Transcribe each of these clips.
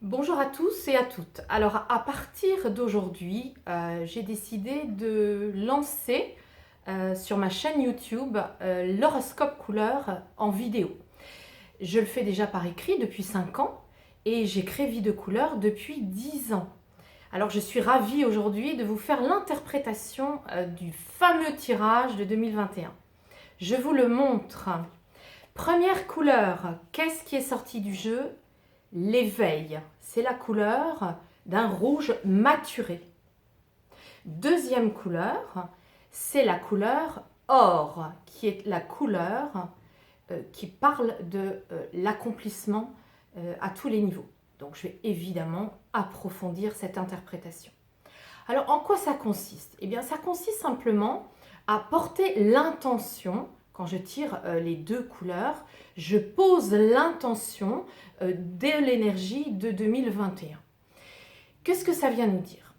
Bonjour à tous et à toutes. Alors à partir d'aujourd'hui, j'ai décidé de lancer sur ma chaîne YouTube l'horoscope couleur en vidéo. Je le fais déjà par écrit depuis 5 ans et j'écris Vie de couleur depuis 10 ans. Alors je suis ravie aujourd'hui de vous faire l'interprétation du fameux tirage de 2021. Je vous le montre. Première couleur, qu'est-ce qui est sorti du jeu? L'éveil, c'est la couleur d'un rouge maturé. Deuxième couleur, c'est la couleur or, qui est la couleur qui parle de l'accomplissement à tous les niveaux. Donc je vais évidemment approfondir cette interprétation. Alors en quoi ça consiste? Eh bien ça consiste simplement à porter l'intention. Quand je tire les deux couleurs, je pose l'intention de l'énergie de 2021. Qu'est-ce que ça vient nous dire?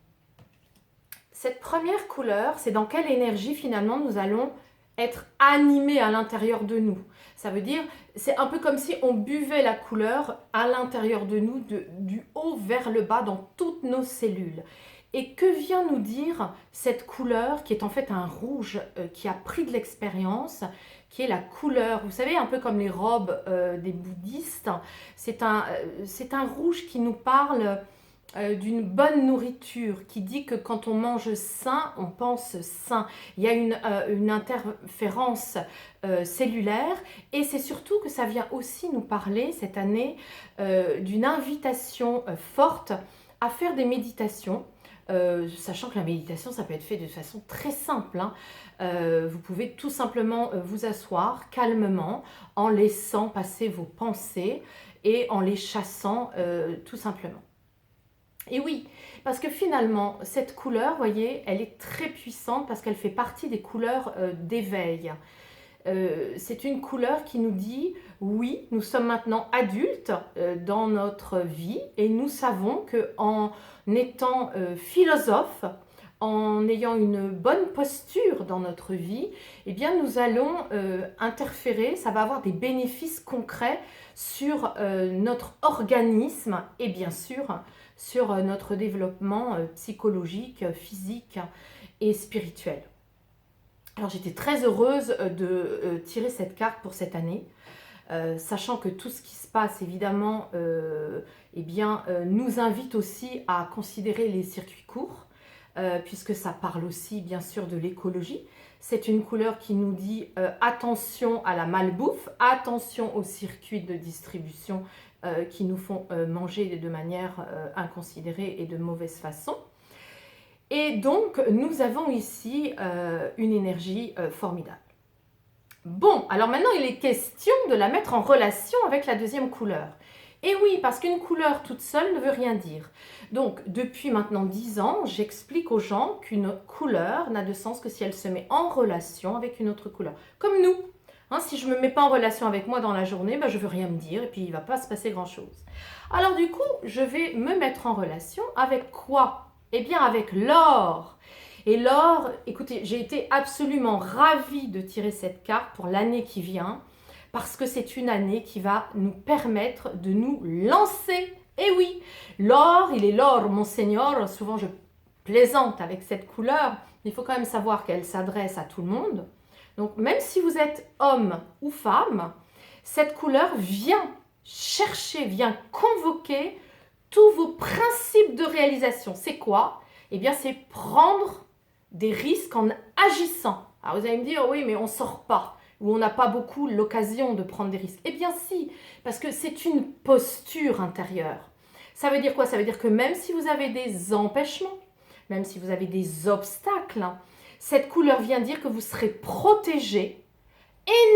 Cette première couleur, c'est dans quelle énergie finalement nous allons être animés à l'intérieur de nous. Ça veut dire, c'est un peu comme si on buvait la couleur à l'intérieur de nous, du haut vers le bas, dans toutes nos cellules. Et que vient nous dire cette couleur qui est en fait un rouge qui a pris de l'expérience, qui est la couleur, vous savez, un peu comme les robes des bouddhistes. C'est un rouge qui nous parle d'une bonne nourriture, qui dit que quand on mange sain, on pense sain. Il y a une interférence cellulaire et c'est surtout que ça vient aussi nous parler cette année d'une invitation forte à faire des méditations. Sachant que la méditation, ça peut être fait de façon très simple. Vous pouvez tout simplement vous asseoir calmement en laissant passer vos pensées et en les chassant tout simplement. Et oui, parce que finalement, cette couleur, vous voyez, elle est très puissante parce qu'elle fait partie des couleurs d'éveil. C'est une couleur qui nous dit, oui, nous sommes maintenant adultes dans notre vie et nous savons qu'en étant philosophe, en ayant une bonne posture dans notre vie, eh bien nous allons interférer, ça va avoir des bénéfices concrets sur notre organisme et bien sûr sur notre développement psychologique, physique et spirituel. Alors j'étais très heureuse de tirer cette carte pour cette année, sachant que tout ce qui se passe évidemment nous invite aussi à considérer les circuits courts, puisque ça parle aussi bien sûr de l'écologie. C'est une couleur qui nous dit attention à la malbouffe, attention aux circuits de distribution qui nous font manger de manière inconsidérée et de mauvaise façon. Et donc, nous avons ici une énergie formidable. Bon, alors maintenant, il est question de la mettre en relation avec la deuxième couleur. Et oui, parce qu'une couleur toute seule ne veut rien dire. Donc, depuis maintenant 10 ans, j'explique aux gens qu'une couleur n'a de sens que si elle se met en relation avec une autre couleur. Comme nous. Hein, si je ne me mets pas en relation avec moi dans la journée, je ne veux rien me dire et puis il ne va pas se passer grand-chose. Alors du coup, je vais me mettre en relation avec quoi? Eh bien, avec l'or. Et l'or, écoutez, j'ai été absolument ravie de tirer cette carte pour l'année qui vient, parce que c'est une année qui va nous permettre de nous lancer. Et oui, l'or, il est l'or, mon seigneur. Souvent, je plaisante avec cette couleur. Il faut quand même savoir qu'elle s'adresse à tout le monde. Donc, même si vous êtes homme ou femme, cette couleur vient chercher, vient convoquer tous vos principes de réalisation. C'est quoi? Eh bien, c'est prendre des risques en agissant. Alors, vous allez me dire, oui, mais on ne sort pas, ou on n'a pas beaucoup l'occasion de prendre des risques. Eh bien, si, parce que c'est une posture intérieure. Ça veut dire quoi? Ça veut dire que même si vous avez des empêchements, même si vous avez des obstacles, cette couleur vient dire que vous serez protégé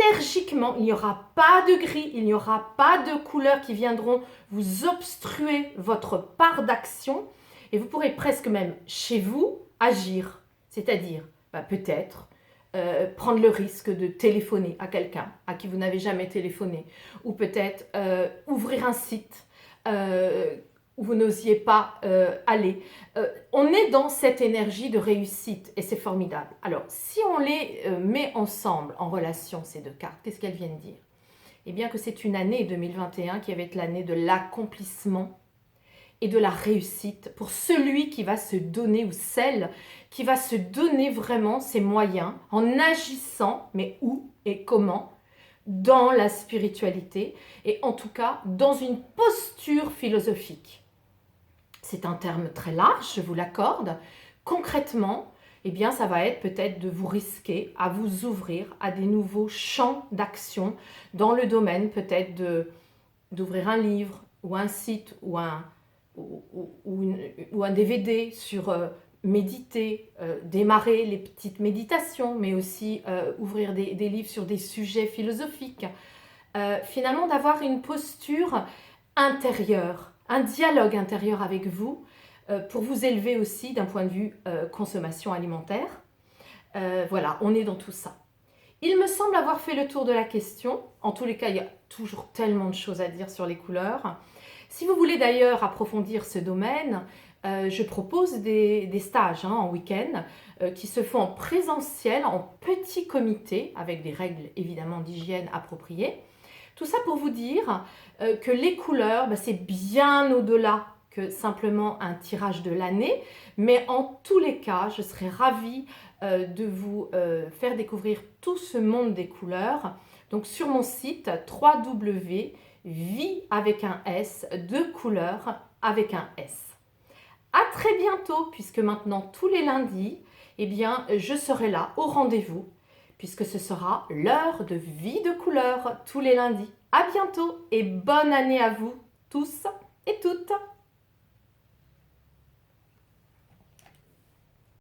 énergiquement. Il n'y aura pas de gris, il n'y aura pas de couleurs qui viendront vous obstruer votre part d'action et vous pourrez presque même chez vous agir. C'est-à-dire, peut-être prendre le risque de téléphoner à quelqu'un à qui vous n'avez jamais téléphoné, ou peut-être ouvrir un site où vous n'osiez pas aller. On est dans cette énergie de réussite et c'est formidable. Alors, si on les met ensemble en relation, ces deux cartes, qu'est-ce qu'elles viennent dire? Eh bien que c'est une année 2021 qui va être l'année de l'accomplissement et de la réussite pour celui qui va se donner, ou celle qui va se donner vraiment ses moyens en agissant, mais où et comment? Dans la spiritualité et en tout cas dans une posture philosophique. C'est un terme très large, je vous l'accorde. Concrètement, eh bien, ça va être peut-être de vous risquer à vous ouvrir à des nouveaux champs d'action dans le domaine peut-être d'ouvrir un livre ou un site ou un DVD sur méditer, démarrer les petites méditations, mais aussi ouvrir des livres sur des sujets philosophiques. Finalement, d'avoir une posture intérieure, un dialogue intérieur avec vous pour vous élever aussi d'un point de vue consommation alimentaire. Voilà, on est dans tout ça. Il me semble avoir fait le tour de la question. En tous les cas, il y a toujours tellement de choses à dire sur les couleurs. Si vous voulez d'ailleurs approfondir ce domaine, je propose des stages en week-end qui se font en présentiel, en petit comité, avec des règles évidemment d'hygiène appropriées. Tout ça pour vous dire que les couleurs, c'est bien au-delà que simplement un tirage de l'année, mais en tous les cas, je serais ravie de vous faire découvrir tout ce monde des couleurs. Donc sur mon site www.vie avec un S, de couleurs avec un S. À très bientôt, puisque maintenant tous les lundis, eh bien, je serai là au rendez-vous, puisque ce sera l'heure de vie de couleurs tous les lundis. À bientôt et bonne année à vous tous et toutes.